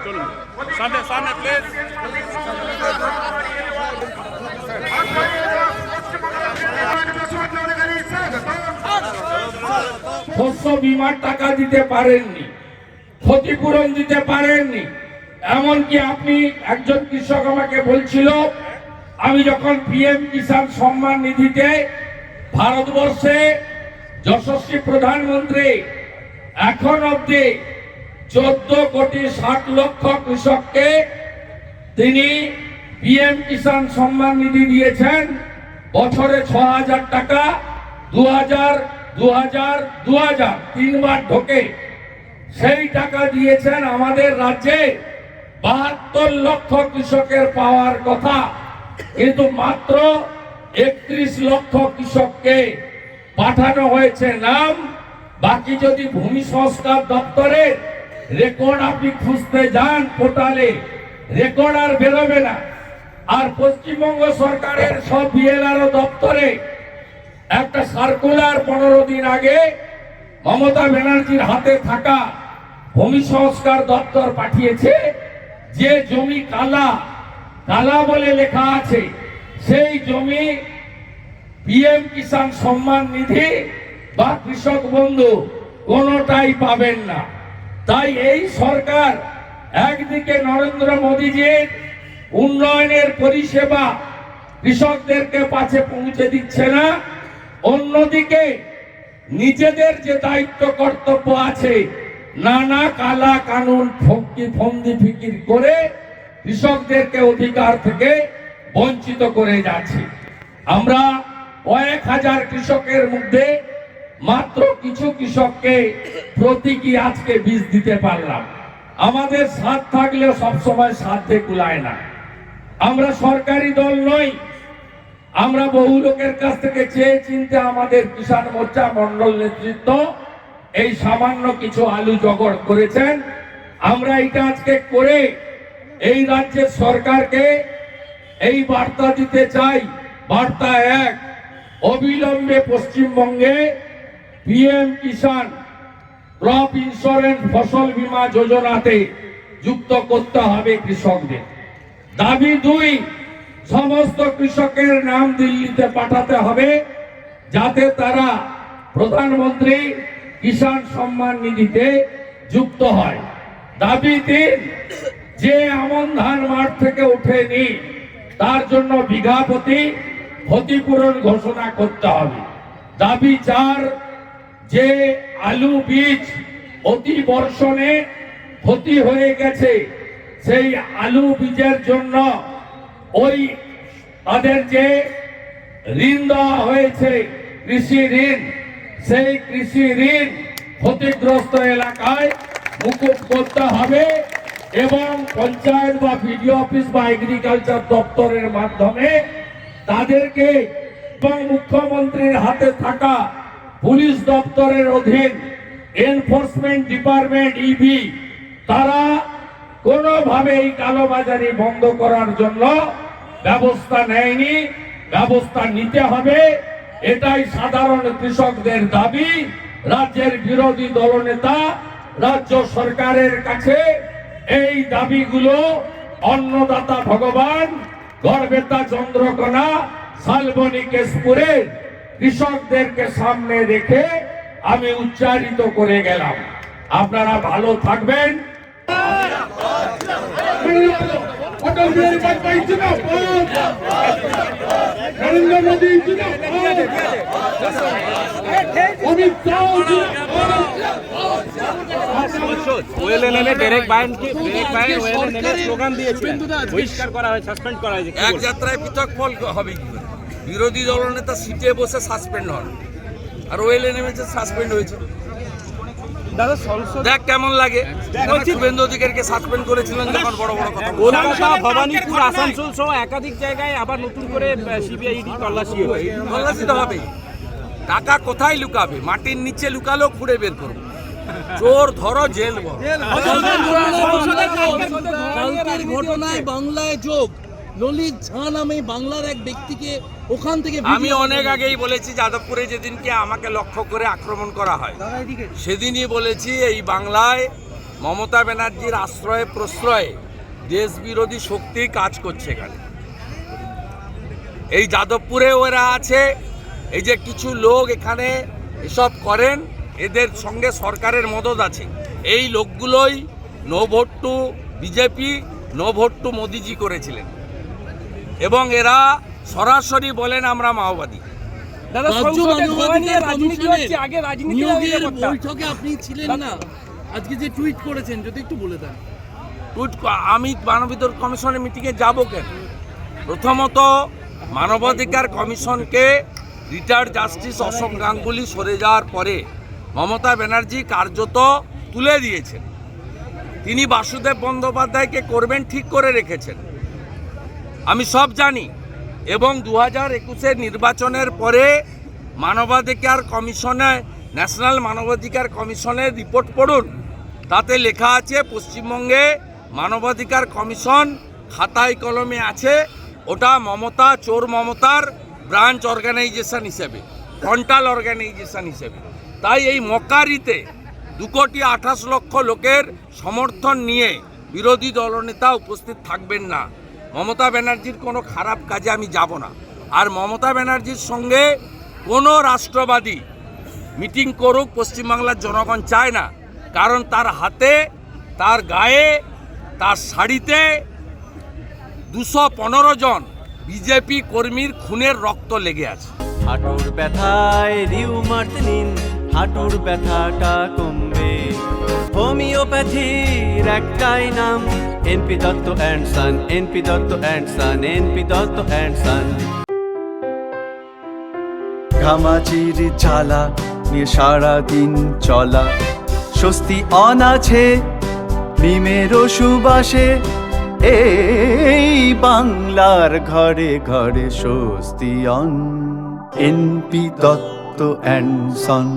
চলুন সামনে সামনে প্লিজ। শস্য বিমার টাকা দিতে পারেননি, ক্ষতিপূরণ দিতে পারেননি। এমনকি আপনি একজন কৃষক আমাকে বলছিল, আমি যখন পিএম কিষাণ সম্মান নিধিতে ভারতবর্ষে যশস্বী প্রধানমন্ত্রী এখন অব্দি 14,60,00,000 কৃষককে তিনি পিএম কিষাণ সম্মান নিধি দিয়েছেন। বছরে 6,000 টাকা, 2,000, 2,000, 2,000 তিনবার ঢোকে। সেই টাকা দিয়েছেন আমাদের রাজ্যে 72 লক্ষ কৃষকের পাওয়ার কথা, কিন্তু মাত্র 31 লক্ষ কৃষককে পাঠানো হয়েছে নাম। বাকি যদি ভূমি সংস্কার দপ্তরের রেকর্ড আপনি খুঁজতে যান পোর্টালে, রেকর্ড আর বেরোবে না। আর পশ্চিমবঙ্গ সরকারের সব বিএলআরও দপ্তরে একটা সার্কুলার 15 দিন আগে মমতা ব্যানার্জির হাতে থাকা ভূমি সংস্কার দপ্তর পাঠিয়েছে, যে জমি কালা কালা বলে লেখা আছে সেই জমি পিএম কিষাণ সম্মান নিধি বা কৃষক বন্ধু কোনোটাই পাবেন না। তাই এই সরকার একদিকে নরেন্দ্র মোদীজির উন্নয়নের পরিষেবা কৃষকদেরকে কাছে পৌঁছে দিচ্ছে না, অন্যদিকে নিজেদের যে দায়িত্ব কর্তব্য আছে নানা কালা কানুন ফন্দি ফিকির করে কৃষকদেরকে অধিকার থেকে বঞ্চিত করে যাচ্ছে। আমরা কয়েক হাজার কৃষকের মধ্যে মাত্র কিছু কৃষককে প্রতীকী আজকে বীজ দিতে পারলাম। আমাদের সাথ থাকলেও সবসময় সাধ্যে কুলায় না। আমরা সরকারি দল নই, আমরা বহু লোকের কাছ থেকে চেয়ে চিনতে আমাদের কিষাণ মোর্চা মন্ডল নেতৃত্ব এই সামান্য কিছু আলু জোগাড় করেছেন। আমরা এটা আজকে করে এই রাজ্যের সরকারকে এই বার্তা দিতে চাই। বার্তা এক, অবিলম্বে পশ্চিমবঙ্গে পিএম কিষাণ ক্রপ ইন্স্যুরেন্স ফসল বীমা যোজনাতে যুক্ত করতে হবে কৃষকদের। দাবি দুই, সমস্ত কৃষকের নাম দিল্লিতে পাঠাতে হবে যাতে তারা প্রধানমন্ত্রী কিষাণ সম্মান নিধিতে যুক্ত হয়। দাবি তিন, যে আমন ধান মাঠ থেকে ওঠেনি তার জন্য বিঘা প্রতি ক্ষতিপূরণ ঘোষণা করতে হবে। দাবি চার, যে আলু বীজ অতি বর্ষণে ক্ষতি হয়ে গেছে সেই আলু বীজের জন্য ওই তাদের যে ঋণ দেওয়া হয়েছে কৃষি ঋণ, সেই কৃষি ঋণ ক্ষতিগ্রস্ত এলাকায় মুকুব করতে হবে এবং পঞ্চায়েত বা বিডিও অফিস বা এগ্রিকালচার দপ্তরের মাধ্যমে তাদেরকে এবং মুখ্যমন্ত্রীর হাতে থাকা পুলিশ দপ্তরের অধীন এনফোর্সমেন্ট ডিপার্টমেন্ট ইবি তারা কোনোভাবে এই কালোবাজারি বন্ধ করার জন্য ব্যবস্থা নেয়নি, ব্যবস্থা নিতে হবে। এটাই সাধারণ কৃষকদের দাবি। রাজ্যের বিরোধী দলনেতা রাজ্য সরকারের কাছে এই দাবিগুলো অন্নদাতা ভগবান, গড়বেতা চন্দ্রকোনা, শালবনী কেশপুরের কৃষকদেরকে সামনে রেখে আমি উচ্চারিত করে গেলাম। আপনারা ভালো থাকবেন। অটল বিহারী বাজপেয়ী জিন্দাবাদ, নরেন্দ্র মোদী জিন্দাবাদ, অমিত শাহ জিন্দাবাদ। ওএলএনএল ডাইরেক্ট বাইন কি ডাইরেক্ট বাইন ওএলএনএল স্লোগান দিয়েছে, বহিষ্কার করা হয়, সাসপেন্ড করা হয়েছে। এক যাত্রায় পৃথক ফল হবে কি করে? বিরোধী দলনেতা সিটে বসে সাসপেন্ড হন, আর ওএলএনএল সাসপেন্ড হয়েছে। দাদা সংসদ দেখ কেমন লাগে। শুভেন্দু অধিকারীকে সাসপেন্ড করেছিলেন যখন বড় বড় কথা বলছিলেন। কলকাতা, ভবানীপুর, আসানসোল সহ একাধিক জায়গায় আবার নতুন করে সিবিআইডি তল্লাশি হয়। তল্লাশি তো হবে। টাকা কোথায় লুকাবে? মাটির নিচে লুকালেও খুঁড়ে বের করবো। চোর ধরো, জেল বল। কালকের ঘটনায় বাংলায় যোগ ললিত ঝা নামে বাংলার এক ব্যক্তিকে ওখান থেকে আমি অনেক আগেই বলেছি, যাদবপুরে যেদিনকে আমাকে লক্ষ্য করে আক্রমণ করা হয় সেদিনই বলেছি এই বাংলায় মমতা ব্যানার্জির আশ্রয়ে প্রশ্রয়ে দেশ বিরোধী শক্তি কাজ করছে এখানে। এই যাদবপুরে ওরা আছে, এই যে কিছু লোক এখানে এসব করেন, এদের সঙ্গে সরকারের মদত আছে। এই লোকগুলোই no vote to BJP, no vote to Modiji করেছিলেন, এবং এরা সরাসরি বলেন আমরা মাওবাদী। দাদা, রাজ্য সংসদে ধোঁয়া নিয়ে মানবাধিকার রাজনীতি কমিশনের হচ্ছে, আগে রাজনীতি নিয়োগের করতাম। বৈঠকে আপনি ছিলেন না, আজকে যে টুইট করেছেন যদি একটু বলে দেন। আমি মানবাধিকার কমিশনের মিটিংয়ে যাব কেন? প্রথমত মানবাধিকার কমিশনকে রিটায়ার্ড জাস্টিস অশোক গাঙ্গুলি সরে যাওয়ার পরে মমতা ব্যানার্জি কার্যত তুলে দিয়েছেন। তিনি বাসুদেব বন্দ্যোপাধ্যায়কে করবেন ঠিক করে রেখেছেন, আমি সব জানি। এবং 2021-এর নির্বাচনের পরে মানবাধিকার কমিশনে, ন্যাশনাল মানবাধিকার কমিশনের রিপোর্ট পড়ুন, তাতে লেখা আছে পশ্চিমবঙ্গে মানবাধিকার কমিশন খাতায় কলমে আছে, ওটা মমতা, চোর মমতার ব্রাঞ্চ অর্গানাইজেশন হিসেবে, ফ্রন্টাল অর্গানাইজেশন হিসেবে। তাই এই মক্কারিতে 2,28,00,000 লোকের সমর্থন নিয়ে বিরোধী দলনেতা উপস্থিত থাকবেন না। মমতা ব্যানার্জির কোনো খারাপ কাজে আমি যাব না। আর মমতা ব্যানার্জির সঙ্গে কোনো রাষ্ট্রবাদী মিটিং করুক পশ্চিমবাংলার জনগণ চায় না, কারণ তার হাতে, তার গায়ে, তার শাড়িতে 215 জন বিজেপি কর্মীর খুনের রক্ত লেগে আছে। হাঁটুর ব্যথায় রিউমার্স নিন, হাঁটুর ব্যথাটা কমবে। হোমিওপ্যাথির একটাই নাম, NP Dutta and son, NP Dutta and son, NP Dutta and son. ঘামাচির জ্বালা নিয়ে সারাদিন চলা, স্বস্তি অনাছে মিমেরও সুবাসে। এই বাংলার ঘরে ঘরে স্বস্তি অন, এনপি দত্ত অ্যান্ড সন।